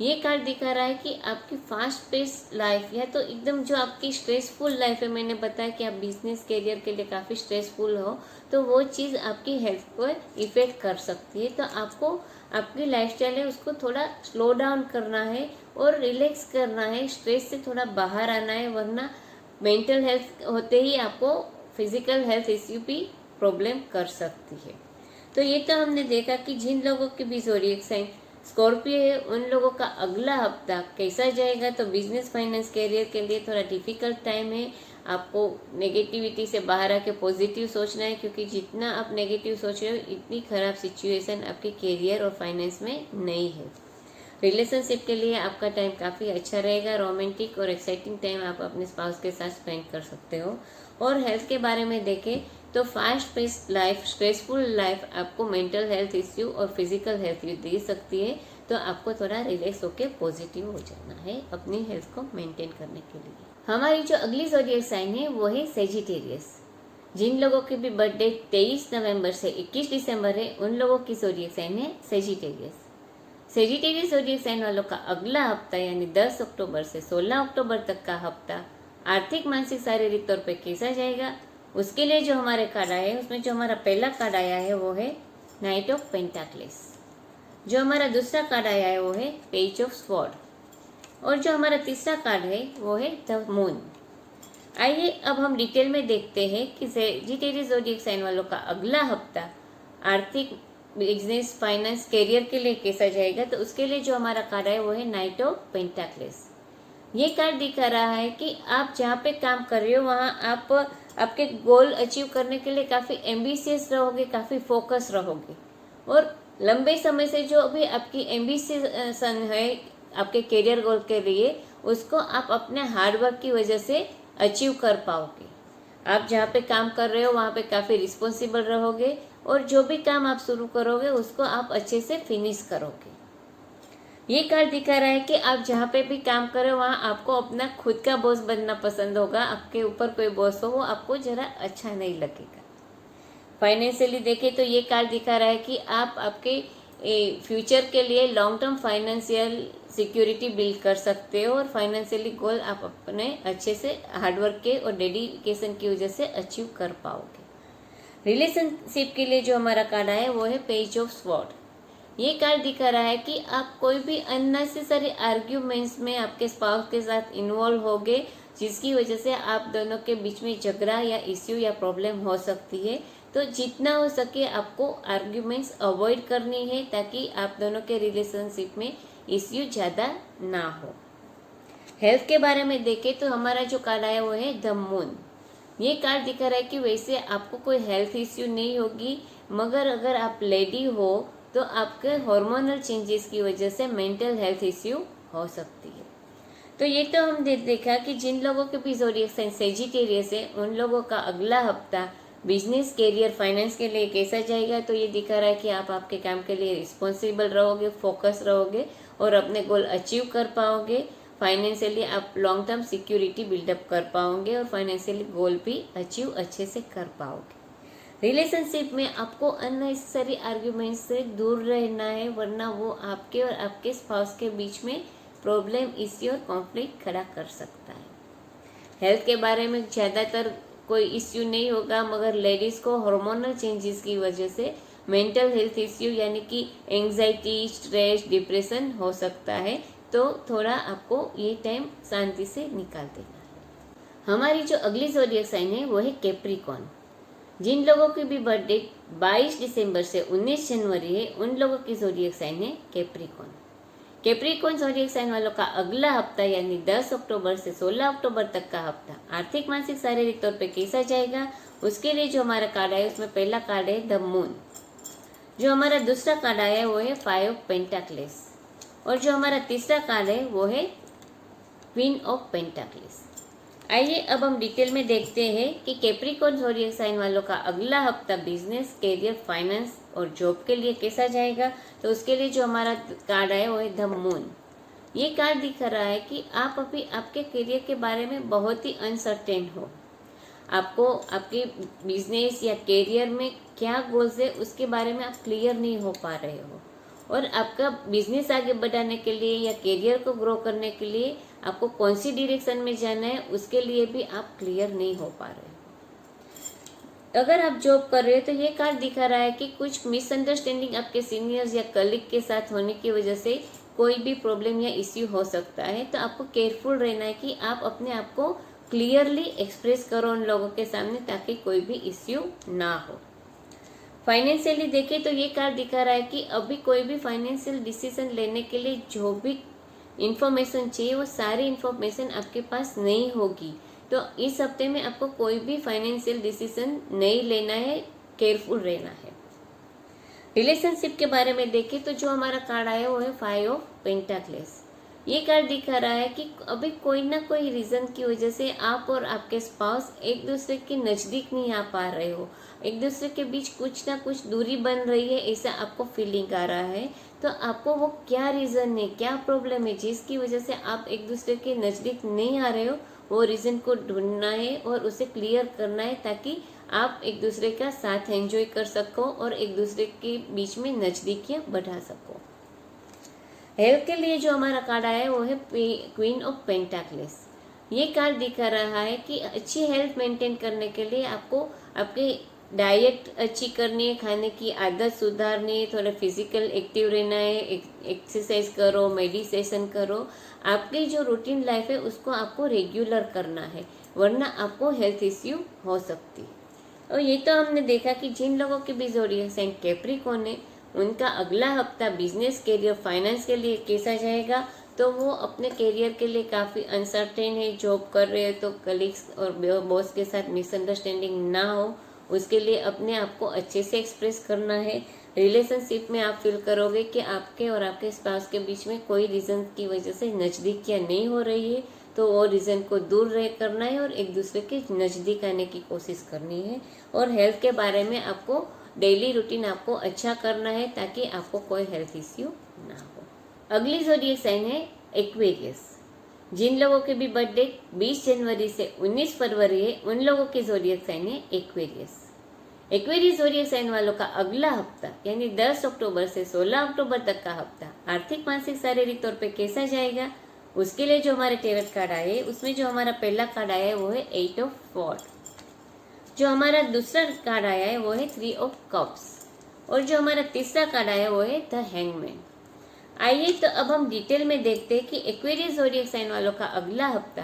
ये कार्ड दिखा रहा है कि आपकी फास्ट पेस लाइफ या तो एकदम जो आपकी स्ट्रेसफुल लाइफ है, मैंने बताया कि आप बिजनेस करियर के लिए काफ़ी स्ट्रेसफुल हो तो वो चीज़ आपकी हेल्थ पर इफेक्ट कर सकती है। तो आपको आपकी लाइफस्टाइल है उसको थोड़ा स्लो डाउन करना है और रिलैक्स करना है, स्ट्रेस से थोड़ा बाहर आना है, वरना मेंटल हेल्थ होते ही आपको फिजिकल हेल्थ इश्यू भी प्रॉब्लम कर सकती है। तो ये तो हमने देखा कि जिन लोगों की भी ज़ोडिएक साइन स्कॉर्पियो है उन लोगों का अगला हफ्ता कैसा जाएगा। तो बिजनेस फाइनेंस कैरियर के लिए थोड़ा डिफिकल्ट टाइम है। आपको नेगेटिविटी से बाहर आके पॉजिटिव सोचना है क्योंकि जितना आप नेगेटिव सोच रहे हो इतनी खराब सिचुएशन आपके कैरियर और फाइनेंस में नहीं है। रिलेशनशिप के लिए आपका टाइम काफ़ी अच्छा रहेगा, रोमांटिक और एक्साइटिंग टाइम आप अपने स्पाउस के साथ स्पेंड कर सकते हो। और हेल्थ के बारे में देखें तो fast pace life, stressful life आपको मेंटल हेल्थ इश्यू और फिजिकल हेल्थ दे सकती है। तो आपको थोड़ा रिलैक्स होकर पॉजिटिव हो जाना है अपनी हेल्थ को मेंटेन करने के लिए। हमारी जो अगली ज़ोडिएक साइन है वो है सेजिटेरियस। जिन लोगों की भी बर्थडे 23 नवंबर से 21 दिसंबर है उन लोगों की ज़ोडिएक साइन है सेजिटेरियस। सेजिटेरियस ज़ोडिएक साइन वालों का अगला हफ्ता यानी 10 अक्टूबर से 16 अक्टूबर तक का हफ्ता आर्थिक, मानसिक, शारीरिक तौर पे कैसा जाएगा उसके लिए जो हमारे कार्ड आए हैं उसमें जो हमारा पहला कार्ड आया है वो है नाइट ऑफ पेंटाक्लेस। जो हमारा दूसरा कार्ड आया है वो है पेज ऑफ स्वॉर्ड और जो हमारा तीसरा कार्ड है वो है द मून। आइए अब हम डिटेल में देखते हैं कि सेजिटेरियस ज़ोडिएक साइन वालों का अगला हफ्ता आर्थिक, बिजनेस, फाइनेंस, करियर के लिए कैसा जाएगा। तो उसके लिए जो हमारा कार्ड है वो है नाइट ऑफ पेंटाक्लेस। ये कार्ड दिखा रहा है कि आप जहाँ पे काम कर रहे हो वहाँ आप आपके गोल अचीव करने के लिए काफ़ी एम्बिशियस रहोगे, काफ़ी फोकस रहोगे और लंबे समय से जो भी आपकी एम्बिशन है आपके करियर गोल के लिए उसको आप अपने हार्डवर्क की वजह से अचीव कर पाओगे। आप जहाँ पे काम कर रहे हो वहाँ पे काफ़ी रिस्पॉन्सिबल रहोगे और जो भी काम आप शुरू करोगे उसको आप अच्छे से फिनिश करोगे। ये कार्ड दिखा रहा है कि आप जहाँ पे भी काम करो वहाँ आपको अपना खुद का बॉस बनना पसंद होगा। आपके ऊपर कोई बॉस हो वो आपको जरा अच्छा नहीं लगेगा। फाइनेंशियली देखें तो ये कार्ड दिखा रहा है कि आप आपके फ्यूचर के लिए long term financial security build कर सकते हो और फाइनेंशियली गोल आप अपने अच्छे से हार्डवर्क के और डेडिकेशन की वजह से अचीव कर पाओगे। रिलेशनशिप के लिए जो हमारा कार्ड आया है वो है पेज ऑफ स्वॉर्ड। ये कार्ड दिखा रहा है कि आप कोई भी अननेसेसरी आर्ग्यूमेंट्स में आपके स्पाउस के साथ इन्वॉल्व होगे जिसकी वजह से आप दोनों के बीच में झगड़ा या इश्यू या प्रॉब्लम हो सकती है। तो जितना हो सके आपको आर्ग्यूमेंट्स अवॉइड करनी है ताकि आप दोनों के रिलेशनशिप में इश्यू ज़्यादा ना हो। हेल्थ के बारे में देखें तो हमारा जो कार्ड आया वो है द मून। ये कार्ड दिखा रहा है कि वैसे आपको कोई हेल्थ इश्यू नहीं होगी, मगर अगर आप लेडी हो तो आपके हार्मोनल चेंजेस की वजह से मेंटल हेल्थ इश्यू हो सकती है। तो ये तो हमने देखा कि जिन लोगों के भी ज़ोडिएक साइन सेजिटेरियस है उन लोगों का अगला हफ्ता बिजनेस, करियर, फाइनेंस के लिए कैसा जाएगा। तो ये दिखा रहा है कि आप आपके काम के लिए रिस्पॉन्सिबल रहोगे, फोकस रहोगे और अपने गोल अचीव कर पाओगे। फाइनेंशियली आप लॉन्ग टर्म सिक्योरिटी बिल्डअप कर पाओगे और फाइनेंशियली गोल भी अचीव अच्छे से कर पाओगे। रिलेशनशिप में आपको अननेसेसरी आर्ग्यूमेंट से दूर रहना है, वरना वो आपके और आपके स्पाउस के बीच में प्रॉब्लम, इश्यू और कॉन्फ्लिक्ट खड़ा कर सकता है। हेल्थ के बारे में ज़्यादातर कोई इश्यू नहीं होगा, मगर लेडीज़ को हार्मोनल चेंजेस की वजह से मेंटल हेल्थ इश्यू यानी कि एंग्जाइटी, स्ट्रेस, डिप्रेशन हो सकता है। तो थोड़ा आपको ये टाइम शांति से निकाल देना है। हमारी जो अगली ज़ोडिएक साइन है वो है कैप्रिकॉर्न। जिन लोगों की भी बर्थडे 22 दिसंबर से 19 जनवरी है, उन लोगों की ज़ोडिएक साइन है कैप्रिकॉर्न। कैप्रिकॉर्न ज़ोडिएक साइन वालों का अगला हफ्ता यानी 10 अक्टूबर से 16 अक्टूबर तक का हफ्ता आर्थिक, मानसिक, शारीरिक तौर पे कैसा जाएगा, उसके लिए जो हमारा कार्ड है उसमें पहला कार्ड है द मून। जो हमारा दूसरा कार्ड आया है वो है 5 ऑफ पेंटाक्लेस, और जो हमारा तीसरा कार्ड है वो है क्वीन ऑफ पेंटाक्लेस। आइए अब हम डिटेल में देखते हैं कि कैप्रिकॉर्न ज़ोडिएक साइन वालों का अगला हफ्ता बिजनेस, कैरियर, फाइनेंस और जॉब के लिए कैसा जाएगा। तो उसके लिए जो हमारा कार्ड है वो है द मून। ये कार्ड दिखा रहा है कि आप अभी आपके करियर के बारे में बहुत ही अनसर्टेन हो। आपको आपके बिजनेस या करियर में क्या गोल्स है उसके बारे में आप क्लियर नहीं हो पा रहे हो, और आपका बिजनेस आगे बढ़ाने के लिए या करियर को ग्रो करने के लिए आपको कौन सी डायरेक्शन में जाना है उसके लिए भी आप क्लियर नहीं हो पा रहे हो। अगर आप जॉब कर रहे हो तो ये कार्ड दिखा रहा है कि कुछ मिसअंडरस्टैंडिंग आपके सीनियर्स या कलीग के साथ होने की वजह से कोई भी प्रॉब्लम या इश्यू हो सकता है। तो आपको केयरफुल रहना है कि आप अपने आप को क्लियरली एक्सप्रेस करो उन लोगों के सामने, ताकि कोई भी इश्यू ना हो। फाइनेंशियली देखें तो ये कार्ड दिखा रहा है कि अभी कोई भी फाइनेंशियल डिसीजन लेने के लिए जो भी इंफॉर्मेशन चाहिए वो सारी इंफॉर्मेशन आपके पास नहीं होगी। तो इस हफ्ते में आपको कोई भी फाइनेंशियल डिसीजन नहीं लेना है, केयरफुल रहना है। रिलेशनशिप के बारे में देखें तो जो हमारा कार्ड आया वो है 5 ऑफ पेंटाक्लेस। ये कार्ड दिखा रहा है कि अभी कोई ना कोई रीज़न की वजह से आप और आपके स्पाउस एक दूसरे के नज़दीक नहीं आ पा रहे हो, एक दूसरे के बीच कुछ ना कुछ दूरी बन रही है, ऐसा आपको फीलिंग आ रहा है। तो आपको वो क्या रीज़न है, क्या प्रॉब्लम है जिसकी वजह से आप एक दूसरे के नज़दीक नहीं आ रहे हो, वो रीज़न को ढूंढना है और उसे क्लियर करना है, ताकि आप एक दूसरे का साथ एंजॉय कर सको और एक दूसरे के बीच में नज़दीकियाँ बढ़ा सको। हेल्थ के लिए जो हमारा कार्ड आया है वो है क्वीन ऑफ पेंटाक्लेस। ये कार्ड दिखा रहा है कि अच्छी हेल्थ मेंटेन करने के लिए आपको आपके डाइट अच्छी करनी है, खाने की आदत सुधारनी है, थोड़ा फिजिकल एक्टिव रहना है, एक्सरसाइज करो, मेडिटेशन करो। आपकी जो रूटीन लाइफ है उसको आपको रेगुलर करना है, वरना आपको हेल्थ इश्यू हो सकती है। और ये तो हमने देखा कि जिन लोगों के भी ज़ोडिएक साइन कैप्रिकॉर्न है उनका अगला हफ्ता बिजनेस, कैरियर, फाइनेंस के लिए कैसा जाएगा। तो वो अपने कैरियर के लिए काफ़ी अनसर्टेन है। जॉब कर रहे हो तो कलीग्स और बॉस के साथ मिसअंडरस्टैंडिंग ना हो, उसके लिए अपने आप को अच्छे से एक्सप्रेस करना है। रिलेशनशिप में आप फील करोगे कि आपके और आपके स्पाउस के बीच में कोई रीज़न की वजह से नज़दीकियाँ नहीं हो रही है, तो वो रीज़न को दूर रह करना है और एक दूसरे के नज़दीक आने की कोशिश करनी है। और हेल्थ के बारे में आपको डेली रूटीन आपको अच्छा करना है, ताकि आपको कोई हेल्थ इश्यू ना हो। अगली ज़ोडिएक साइन है एक्वेरियस। जिन लोगों के भी बर्थडे 20 जनवरी से 19 फरवरी है उन लोगों की ज़ोडिएक साइन है एक्वेरियस। एक्वेरियस ज़ोडिएक साइन वालों का अगला हफ्ता यानी 10 अक्टूबर से 16 अक्टूबर तक का हफ्ता आर्थिक, मानसिक, शारीरिक तौर पे कैसा जाएगा। उसके लिए जो हमारे टेरट कार्ड आए उसमें जो हमारा पहला कार्ड आया है वो है 8 ऑफ स्वॉर्ड। जो हमारा दूसरा कार्ड आया है वो है 3 ऑफ कप्स, और जो हमारा तीसरा कार्ड आया है वो है द हैंगमैन। आइए तो अब हम डिटेल में देखते हैं कि एक्वेरियस ज़ोडिएक साइन वालों का अगला हफ्ता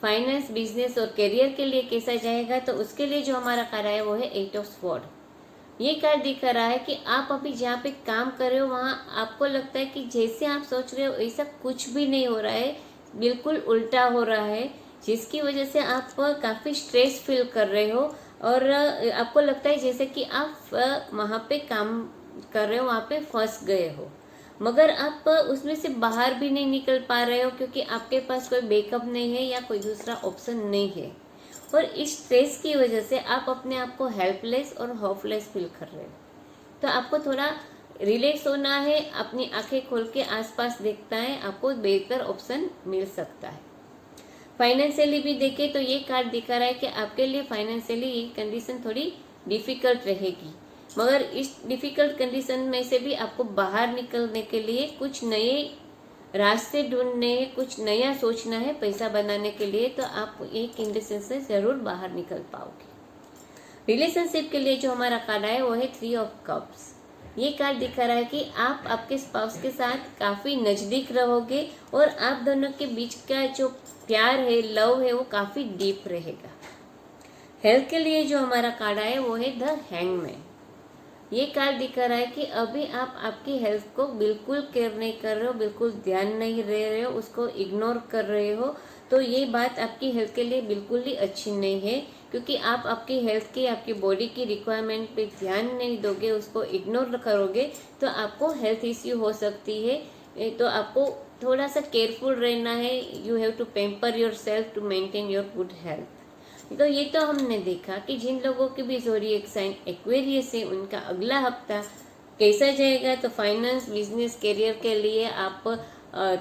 फाइनेंस, बिजनेस और करियर के लिए कैसा जाएगा। तो उसके लिए जो हमारा कार्ड आया है वो है 8 ऑफ स्वॉर्ड। ये कार्ड दिखा रहा है कि आप अभी जहाँ पे काम कर रहे हो वहाँ आपको लगता है कि जैसे आप सोच रहे हो ऐसा कुछ भी नहीं हो रहा है, बिल्कुल उल्टा हो रहा है, जिसकी वजह से आप काफ़ी स्ट्रेस फील कर रहे हो और आपको लगता है जैसे कि आप वहाँ पे काम कर रहे हो, वहाँ पे फंस गए हो, मगर आप उसमें से बाहर भी नहीं निकल पा रहे हो क्योंकि आपके पास कोई बैकअप नहीं है या कोई दूसरा ऑप्शन नहीं है। और इस स्ट्रेस की वजह से आप अपने आप को हेल्पलेस और होपलेस फील कर रहे हो। तो आपको थोड़ा रिलैक्स होना है, अपनी आंखें खोल के आसपास देखना है, आपको बेहतर ऑप्शन मिल सकता है। फाइनेंशियली भी देखें तो ये कार्ड दिखा रहा है कि आपके लिए फाइनेंशियली ये कंडीशन थोड़ी डिफ़िकल्ट रहेगी, मगर इस डिफ़िकल्ट कंडीशन में से भी आपको बाहर निकलने के लिए कुछ नए रास्ते ढूंढने हैं, कुछ नया सोचना है पैसा बनाने के लिए, तो आप ये कंडीशन से ज़रूर बाहर निकल पाओगे। रिलेशनशिप के लिए जो हमारा कार्ड है वो है 3 ऑफ कप्स। ये कार्ड दिखा रहा है कि आप आपके स्पाउस के साथ काफ़ी नज़दीक रहोगे और आप दोनों के बीच का जो प्यार है, लव है, वो काफ़ी डीप रहेगा। हेल्थ के लिए जो हमारा कार्ड है वो है द हैंगमैन। ये कार्ड दिखा रहा है कि अभी आप आपकी हेल्थ को बिल्कुल केयर नहीं कर रहे हो, बिल्कुल ध्यान नहीं दे रहे हो, उसको इग्नोर कर रहे हो, तो ये बात आपकी हेल्थ के लिए बिल्कुल ही अच्छी नहीं है, क्योंकि आप आपकी हेल्थ की, आपकी बॉडी की रिक्वायरमेंट पे ध्यान नहीं दोगे, उसको इग्नोर करोगे, तो आपको हेल्थ इश्यू हो सकती है। तो आपको थोड़ा सा केयरफुल रहना है। You have to pamper yourself to maintain your good health. तो ये तो हमने देखा कि जिन लोगों के भी ज़ोडिएक साइन एक्वेरियस है, उनका अगला हफ्ता कैसा जाएगा। तो फाइनेंस, बिजनेस, करियर के लिए आप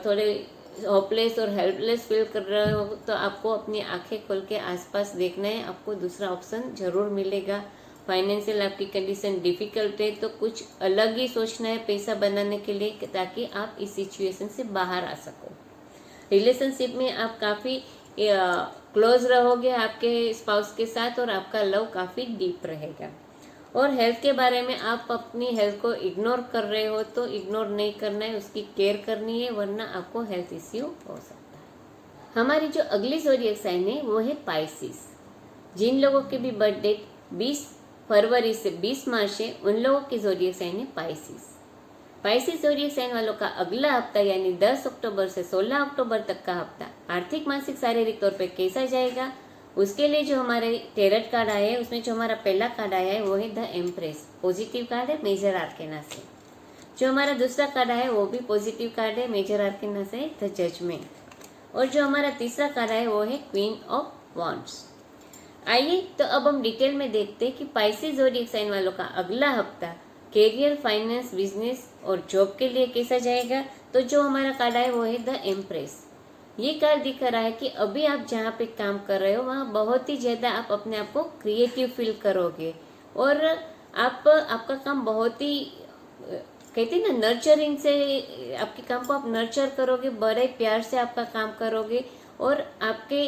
थोड़े होपलेस और हेल्पलेस फील कर रहे हो, तो आपको अपनी आंखें खोल के आसपास देखना है, आपको दूसरा ऑप्शन जरूर मिलेगा। फाइनेंशियल आपकी कंडीशन डिफिकल्ट है, तो कुछ अलग ही सोचना है पैसा बनाने के लिए, ताकि आप इस सिचुएशन से बाहर आ सको। रिलेशनशिप में आप काफ़ी क्लोज रहोगे आपके स्पाउस के साथ और आपका लव काफ़ी डीप रहेगा। और हेल्थ के बारे में आप अपनी हेल्थ को इग्नोर कर रहे हो, तो इग्नोर नहीं करना है, उसकी केयर करनी है, वरना आपको हेल्थ इश्यू हो सकता है। हमारी जो अगली ज़ोडिएक साइन है वो है पाइसिस। जिन लोगों के भी बर्थ डेट 20 फरवरी से 20 मार्च है, उन लोगों की ज़ोडिएक साइन है पाइसिस। पाइसिस ज़ोडिएक साइन वालों का अगला हफ्ता यानी 10 अक्टूबर से 16 अक्टूबर तक का हफ्ता आर्थिक, मानसिक, शारीरिक तौर पे कैसा जाएगा, उसके लिए जो हमारे टेरट कार्ड आए हैं, उसमें जो हमारा पहला कार्ड आया है वो है द एम्प्रेस। पॉजिटिव कार्ड है मेजर आर्केना से। जो हमारा दूसरा कार्ड आया है वो भी पॉजिटिव कार्ड है मेजर आर्केना से, द जजमेंट। और जो हमारा तीसरा कार्ड है वो है क्वीन ऑफ वॉन्ड्स। आइए तो अब हम डिटेल में देखते हैं कि पाइसिस ज़ोडिएक साइन वालों का अगला हफ्ता कैरियर, फाइनेंस, बिजनेस और जॉब के लिए कैसा जाएगा। तो जो हमारा कार्ड है वो है द एम्प्रेस। ये कार्ड दिखा रहा है कि अभी आप जहाँ पे काम कर रहे हो वहाँ बहुत ही ज़्यादा आप अपने आप को क्रिएटिव फील करोगे, और आपका काम बहुत ही कहते हैं ना, नर्चरिंग से आपके काम को आप नर्चर करोगे, बड़े प्यार से आपका काम करोगे, और आपके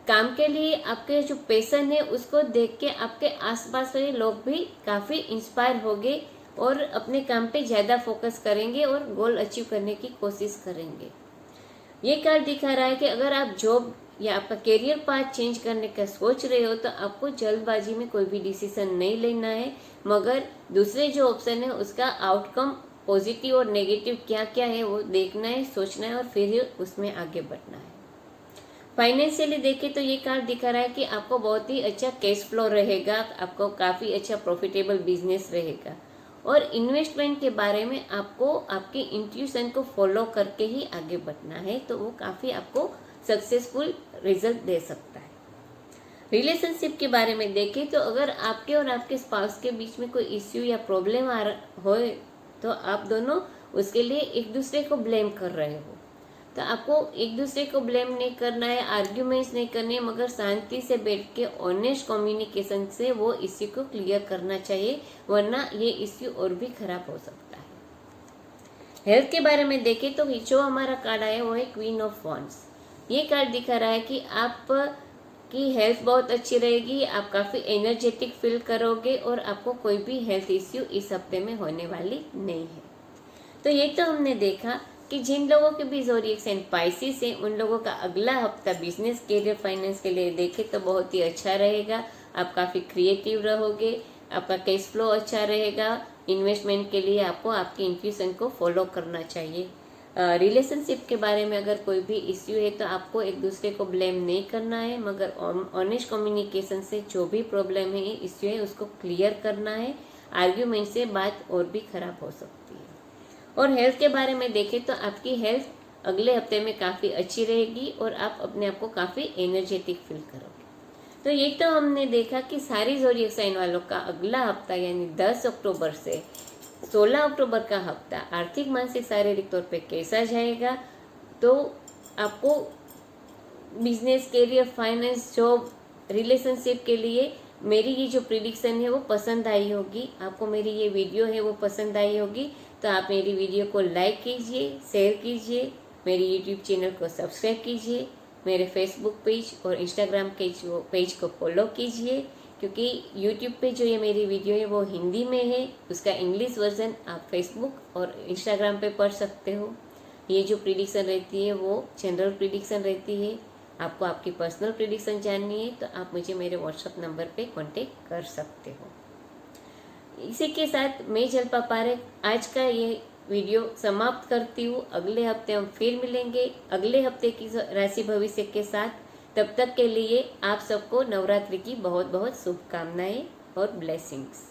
काम के लिए आपके जो पैशन है उसको देख के आपके आसपास वाले लोग भी काफ़ी इंस्पायर होंगे और अपने काम पे ज़्यादा फोकस करेंगे और गोल अचीव करने की कोशिश करेंगे। ये कार्ड दिखा रहा है कि अगर आप जॉब या आपका करियर पाथ चेंज करने का सोच रहे हो, तो आपको जल्दबाजी में कोई भी डिसीजन नहीं लेना है, मगर दूसरे जो ऑप्शन है उसका आउटकम पॉजिटिव और नेगेटिव क्या क्या है वो देखना है, सोचना है, और फिर ही उसमें आगे बढ़ना है। फाइनेंशियली देखें तो ये कार्ड दिखा रहा है कि आपको बहुत ही अच्छा कैश फ्लो रहेगा, आपको काफ़ी अच्छा प्रॉफिटेबल बिजनेस रहेगा, और इन्वेस्टमेंट के बारे में आपको आपके इंट्यूशन को फॉलो करके ही आगे बढ़ना है, तो वो काफ़ी आपको सक्सेसफुल रिजल्ट दे सकता है। रिलेशनशिप के बारे में देखें तो अगर आपके और आपके स्पाउस के बीच में कोई इश्यू या प्रॉब्लम हो, तो आप दोनों उसके लिए एक दूसरे को ब्लेम कर रहे हो, तो आपको एक दूसरे को ब्लेम नहीं करना है, आर्ग्यूमेंट्स नहीं करने, मगर शांति से बैठ के ऑनेस्ट कम्युनिकेशन से वो इश्यू को क्लियर करना चाहिए, वरना ये इश्यू और भी खराब हो सकता है। हेल्थ के बारे में देखें तो जो हमारा कार्ड आया वो है क्वीन ऑफ वॉन्ड्स। ये कार्ड दिखा रहा है कि आप की हेल्थ बहुत अच्छी रहेगी, आप काफ़ी एनर्जेटिक फील करोगे, और आपको कोई भी हेल्थ इश्यू इस हफ्ते में होने वाली नहीं है। तो ये तो हमने देखा कि जिन लोगों के भी ज़ोडिएक साइन पाइसिस है, उन लोगों का अगला हफ्ता बिजनेस, करियर, फाइनेंस के लिए देखें तो बहुत ही अच्छा रहेगा। आप काफ़ी क्रिएटिव रहोगे, आपका कैश फ्लो अच्छा रहेगा। इन्वेस्टमेंट के लिए आपको आपकी इंट्यूशन को फॉलो करना चाहिए। रिलेशनशिप के बारे में अगर कोई भी इश्यू है तो आपको एक दूसरे को ब्लेम नहीं करना है, मगर ऑनेस्ट कम्युनिकेशन से जो भी प्रॉब्लम है, इश्यू है, उसको क्लियर करना है। आर्ग्यूमेंट से बात और भी खराब हो सकती है। और हेल्थ के बारे में देखें तो आपकी हेल्थ अगले हफ्ते में काफ़ी अच्छी रहेगी और आप अपने आप को काफ़ी एनर्जेटिक फील करोगे। तो ये तो हमने देखा कि सारी ज़ोडिएक साइन वालों का अगला हफ्ता यानी 10 अक्टूबर से 16 अक्टूबर का हफ्ता आर्थिक, मानसिक, शारीरिक तौर पे कैसा जाएगा। तो आपको business, career, finance, job, relationship के लिए मेरी ये जो प्रिडिक्शन है वो पसंद आई होगी, आपको मेरी ये वीडियो है वो पसंद आई होगी, तो आप मेरी वीडियो को लाइक कीजिए, शेयर कीजिए, मेरे यूट्यूब चैनल को सब्सक्राइब कीजिए, मेरे फेसबुक पेज और इंस्टाग्राम के जो पेज को फॉलो कीजिए, क्योंकि यूट्यूब पे जो ये मेरी वीडियो है वो हिंदी में है, उसका इंग्लिश वर्जन आप फेसबुक और इंस्टाग्राम पे पढ़ सकते हो। ये जो प्रिडिक्शन रहती है वो जनरल प्रिडिक्शन रहती है। आपको आपकी पर्सनल प्रिडिक्शन जाननी है तो आप मुझे मेरे व्हाट्सएप नंबर पे कांटेक्ट कर सकते हो। इसी के साथ मैं जल्पा पारेख आज का ये वीडियो समाप्त करती हूँ। अगले हफ्ते हम फिर मिलेंगे अगले हफ्ते की राशि भविष्य के साथ। तब तक के लिए आप सबको नवरात्रि की बहुत बहुत शुभकामनाएं और ब्लेसिंग्स।